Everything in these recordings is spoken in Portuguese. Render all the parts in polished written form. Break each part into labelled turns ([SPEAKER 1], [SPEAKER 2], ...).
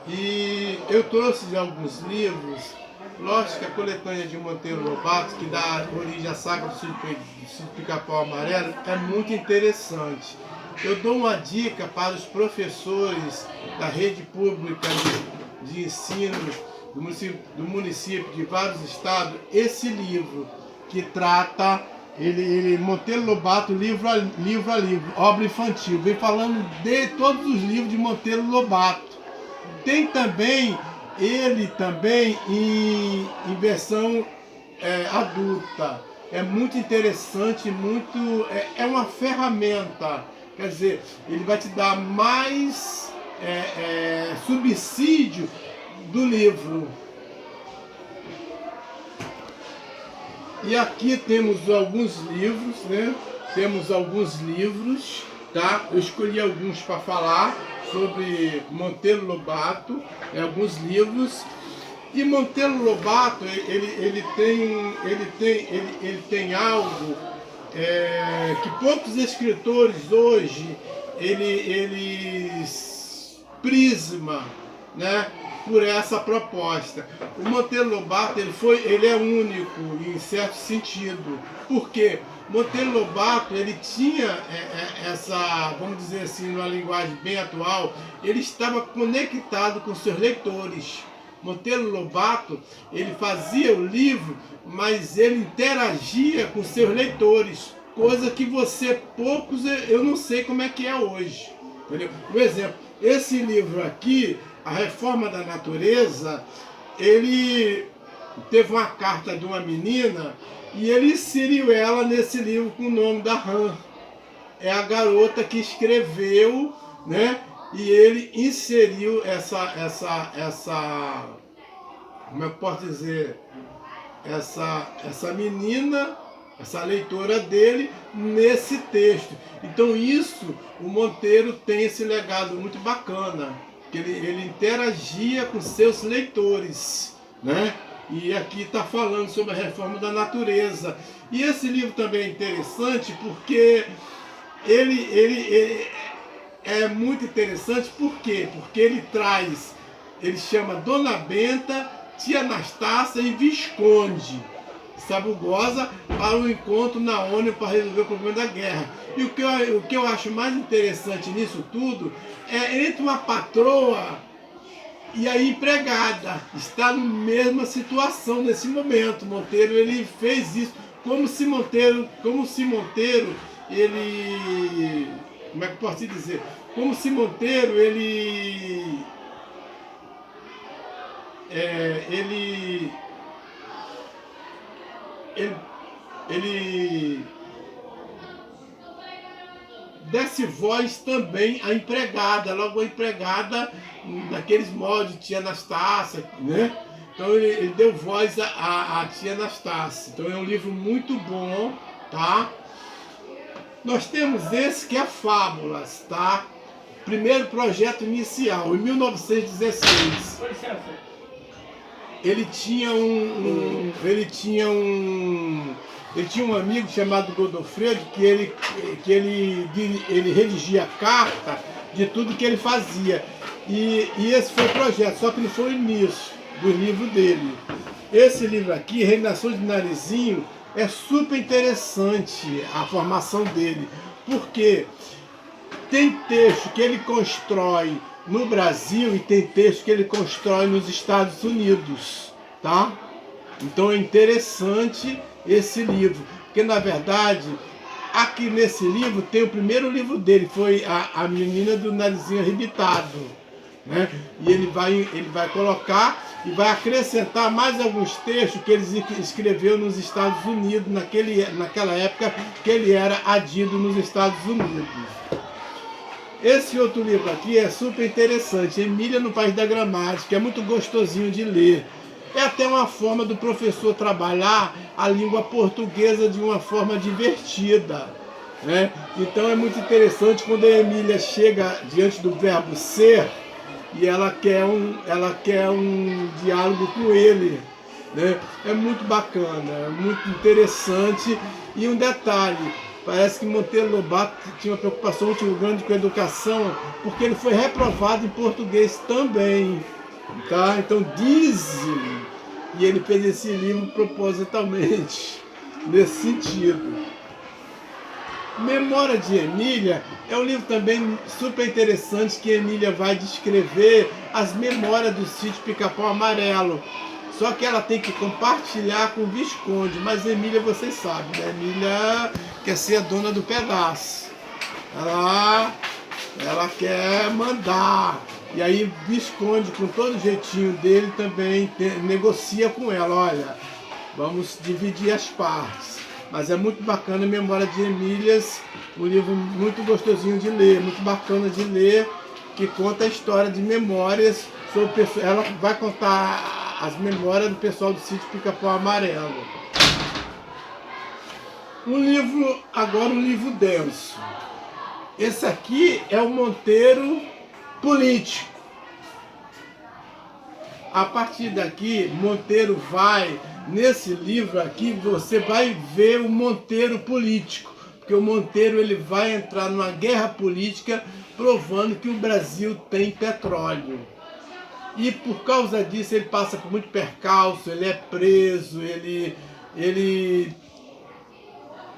[SPEAKER 1] E eu trouxe alguns livros. Lógico que a coletânea de Monteiro Lobato, que dá origem à saga do Sítio Pica-Pau Amarelo, é muito interessante. Eu dou uma dica para os professores da rede pública de ensino do município de vários estados, esse livro que trata, Monteiro Lobato, livro a livro, obra infantil, vem falando de todos os livros de Monteiro Lobato. Tem também ele também em versão adulta. É muito interessante, é uma ferramenta. Quer dizer, ele vai te dar mais subsídio do livro. E aqui temos alguns livros, né? Temos alguns livros, tá? Eu escolhi alguns para falar sobre Monteiro Lobato, alguns livros. E Monteiro Lobato, ele tem algo que poucos escritores hoje eles prisma, né, por essa proposta. O Monteiro Lobato ele é único em certo sentido. Por quê? Monteiro Lobato ele tinha essa, vamos dizer assim, numa linguagem bem atual, ele estava conectado com seus leitores. Monteiro Lobato, ele fazia o livro, mas ele interagia com seus leitores, coisa que poucos, eu não sei como é que é hoje. Entendeu? Por exemplo, esse livro aqui, A Reforma da Natureza, ele teve uma carta de uma menina e ele inseriu ela nesse livro com o nome da Han. É a garota que escreveu, né? E ele inseriu como eu posso dizer, essa menina, essa leitora dele, nesse texto. Então isso, o Monteiro tem esse legado muito bacana, que ele interagia com seus leitores, né? E aqui está falando sobre a reforma da natureza. E esse livro também é interessante porque ele é muito interessante. Por quê? Porque ele chama Dona Benta, Tia Anastácia e Visconde Sabugosa para um encontro na ONU para resolver o problema da guerra. E o que eu acho mais interessante nisso tudo é entre uma patroa e a empregada está na mesma situação nesse momento. Monteiro ele fez isso como se Monteiro ele, como é que eu posso dizer? Como se Monteiro ele desse voz também à empregada, logo a empregada naqueles moldes, tia Anastácia, né? Então ele deu voz à tia Anastácia. Então é um livro muito bom, tá? Nós temos esse que é Fábulas, tá? Primeiro projeto inicial, em 1916. Ele tinha um amigo chamado Godofredo que ele redigia carta de tudo que ele fazia. E esse foi o projeto, só que não foi o início do livro dele. Esse livro aqui, Reinação de Narizinho, é super interessante a formação dele, porque tem texto que ele constrói no Brasil e tem texto que ele constrói nos Estados Unidos, tá? Então é interessante esse livro, porque na verdade aqui nesse livro tem o primeiro livro dele, foi a Menina do Narizinho Arrebitado, né? E ele vai colocar e vai acrescentar mais alguns textos que ele escreveu nos Estados Unidos, naquela época que ele era adido nos Estados Unidos. Esse outro livro aqui é super interessante, Emília no País da Gramática, é muito gostosinho de ler. É até uma forma do professor trabalhar a língua portuguesa de uma forma divertida, né? Então é muito interessante quando a Emília chega diante do verbo ser e ela quer um diálogo com ele, né? É muito bacana, é muito interessante. E um detalhe, Parece que Monteiro Lobato tinha uma preocupação muito grande com a educação, porque ele foi reprovado em português também. Tá? Então dizem, e ele fez esse livro propositalmente, nesse sentido. Memória de Emília é um livro também super interessante, que Emília vai descrever as memórias do sítio Pica-Pau Amarelo. Só que ela tem que compartilhar com o Visconde, mas Emília, vocês sabem, né? Emília quer ser a dona do pedaço. Ela quer mandar. E aí Visconde, com todo o jeitinho dele, também negocia com ela. Olha, vamos dividir as partes. Mas é muito bacana a Memória de Emílias, um livro muito gostosinho de ler, muito bacana de ler, que conta a história de memórias sobre ela vai contar as memórias do pessoal do sítio Pica-Pau Amarelo. Agora um livro denso. Esse aqui é o Monteiro político. A partir daqui, Monteiro vai, nesse livro aqui, você vai ver o Monteiro político, porque o Monteiro ele vai entrar numa guerra política provando que o Brasil tem petróleo. E por causa disso ele passa por muito percalço, ele é preso,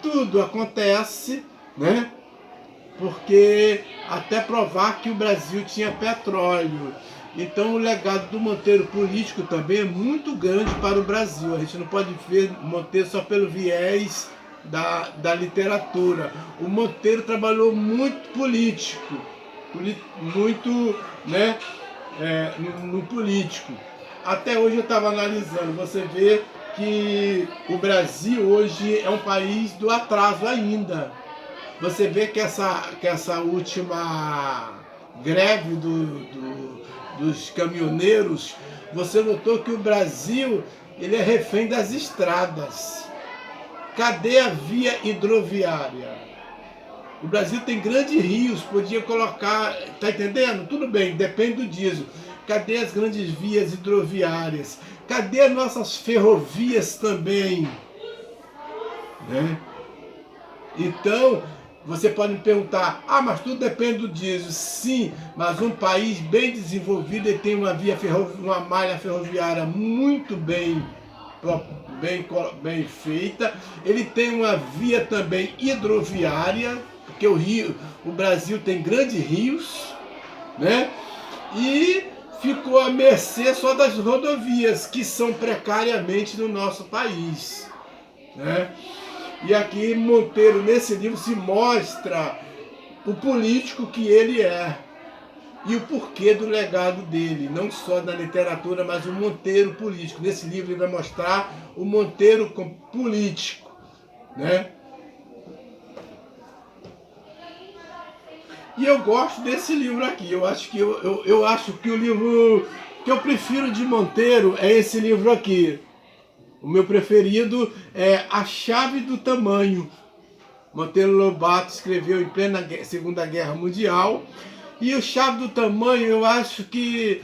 [SPEAKER 1] tudo acontece, né? Porque até provar que o Brasil tinha petróleo. Então o legado do Monteiro político também é muito grande para o Brasil. A gente não pode ver Monteiro só pelo viés da literatura. O Monteiro trabalhou muito político, muito, né, no político. Até hoje eu estava analisando, você vê que o Brasil hoje é um país do atraso ainda. Você vê que essa última greve dos caminhoneiros, você notou que o Brasil ele é refém das estradas. Cadê a via hidroviária? O Brasil tem grandes rios, podia colocar, tá entendendo? Tudo bem, depende do diesel. Cadê as grandes vias hidroviárias? Cadê as nossas ferrovias também? Né? Então, você pode me perguntar, mas tudo depende do diesel. Sim, mas um país bem desenvolvido ele tem uma malha ferroviária muito bem feita. Ele tem uma via também hidroviária, porque o Brasil tem grandes rios, né? E ficou à mercê só das rodovias, que são precariamente no nosso país, né? E aqui Monteiro, nesse livro, se mostra o político que ele é e o porquê do legado dele, não só na literatura, mas o Monteiro político. Nesse livro ele vai mostrar o Monteiro político, né? E eu gosto desse livro aqui. Eu acho que o livro que eu prefiro de Monteiro é esse livro aqui. O meu preferido é A Chave do Tamanho. Monteiro Lobato escreveu em plena Segunda Guerra Mundial. E o Chave do Tamanho, eu acho que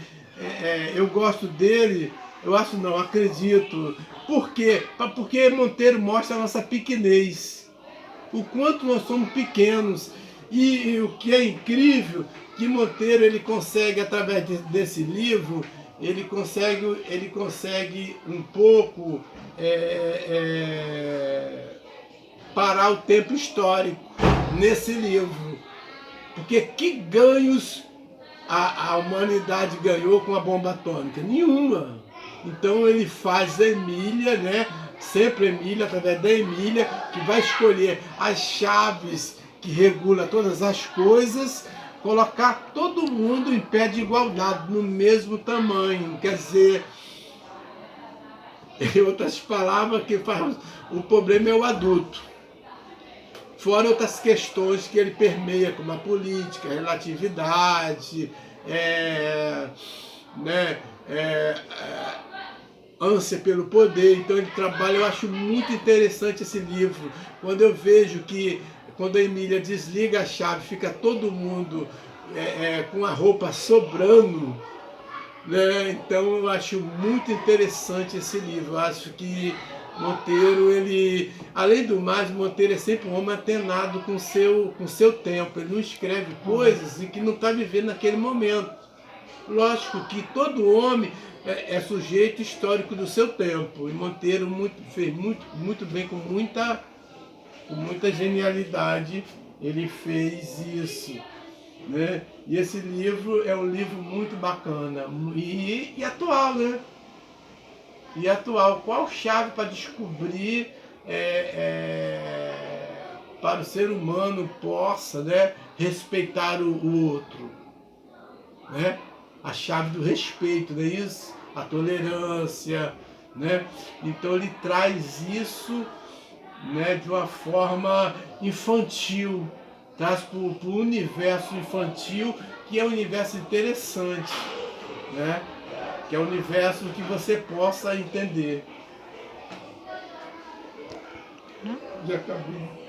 [SPEAKER 1] eu gosto dele, acredito. Por quê? Porque Monteiro mostra a nossa pequenez, o quanto nós somos pequenos. E o que é incrível, que Monteiro ele consegue, através desse livro, ele consegue um pouco parar o tempo histórico nesse livro. Porque que ganhos a humanidade ganhou com a bomba atômica? Nenhuma. Então ele faz a Emília, né? Sempre Emília, através da Emília, que vai escolher as chaves que regula todas as coisas, colocar todo mundo em pé de igualdade, no mesmo tamanho. Quer dizer, em outras palavras, o problema é o adulto. Fora outras questões que ele permeia, como a política, a relatividade, ânsia pelo poder. Então ele trabalha, eu acho muito interessante esse livro. Quando eu vejo que, quando a Emília desliga a chave, fica todo mundo com a roupa sobrando, né? Então eu acho muito interessante esse livro. Eu acho que Monteiro, ele, além do mais, Monteiro é sempre um homem antenado com seu tempo. Ele não escreve coisas em que não está vivendo naquele momento. Lógico que todo homem é sujeito histórico do seu tempo. E Monteiro fez muito bem, com muita genialidade, ele fez isso. Né? E esse livro é um livro muito bacana e atual, né? E atual. Qual chave para descobrir para o ser humano possa, né, respeitar o outro? Né? A chave do respeito, não é isso? A tolerância, né? Então ele traz isso, né, de uma forma infantil, traz para o universo infantil, que é um universo interessante, né? Que é um universo que você possa entender. Já acabei.